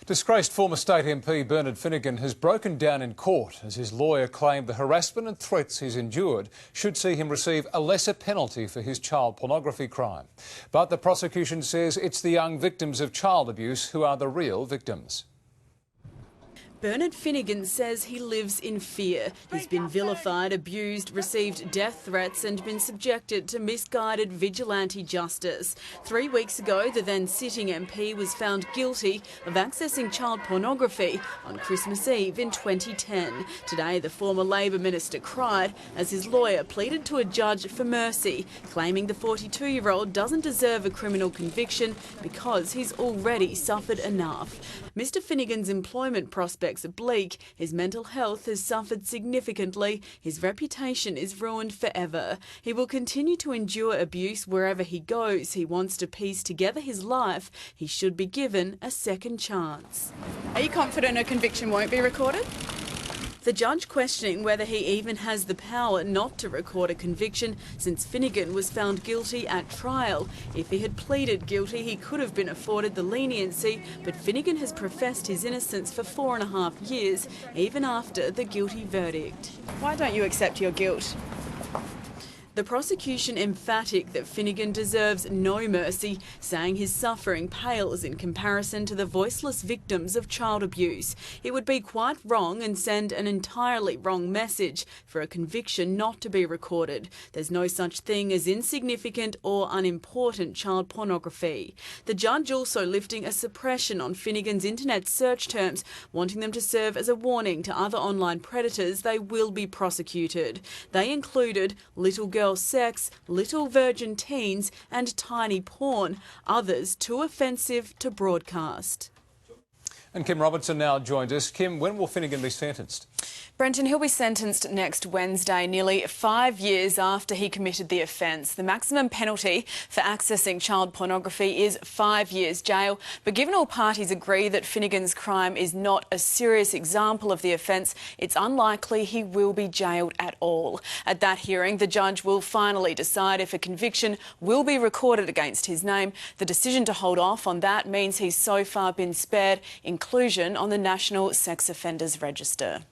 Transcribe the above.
Disgraced former State MP Bernard Finnigan has broken down in court as his lawyer claimed the harassment and threats he's endured should see him receive a lesser penalty for his child pornography crime. But the prosecution says it's the young victims of child abuse who are the real victims. Bernard Finnigan says he lives in fear. He's been vilified, abused, received death threats and been subjected to misguided vigilante justice. 3 weeks ago, the then sitting MP was found guilty of accessing child pornography on Christmas Eve in 2010. Today, the former Labor minister cried as his lawyer pleaded to a judge for mercy, claiming the 42-year-old doesn't deserve a criminal conviction because he's already suffered enough. Mr Finnigan's employment prospects are bleak. His mental health has suffered significantly. His reputation is ruined forever. He will continue to endure abuse wherever he goes. He wants to piece together his life. He should be given a second chance. Are you confident a conviction won't be recorded? The judge questioning whether he even has the power not to record a conviction since Finnigan was found guilty at trial. If he had pleaded guilty, he could have been afforded the leniency, but Finnigan has professed his innocence for 4.5 years, even after the guilty verdict. Why don't you accept your guilt? The prosecution emphatic that Finnigan deserves no mercy, saying his suffering pales in comparison to the voiceless victims of child abuse. It would be quite wrong and send an entirely wrong message for a conviction not to be recorded. There's no such thing as insignificant or unimportant child pornography. The judge also lifting a suppression on Finnigan's internet search terms, wanting them to serve as a warning to other online predators they will be prosecuted. They included little girl sex, little virgin teens and tiny porn, others too offensive to broadcast. And Kim Robertson now joins us. Kim, when will Finnigan be sentenced? Brenton, he'll be sentenced next Wednesday, nearly 5 years after he committed the offence. The maximum penalty for accessing child pornography is 5 years jail. But given all parties agree that Finnigan's crime is not a serious example of the offence, it's unlikely he will be jailed at all. At that hearing, the judge will finally decide if a conviction will be recorded against his name. The decision to hold off on that means he's so far been spared inclusion on the National Sex Offenders Register.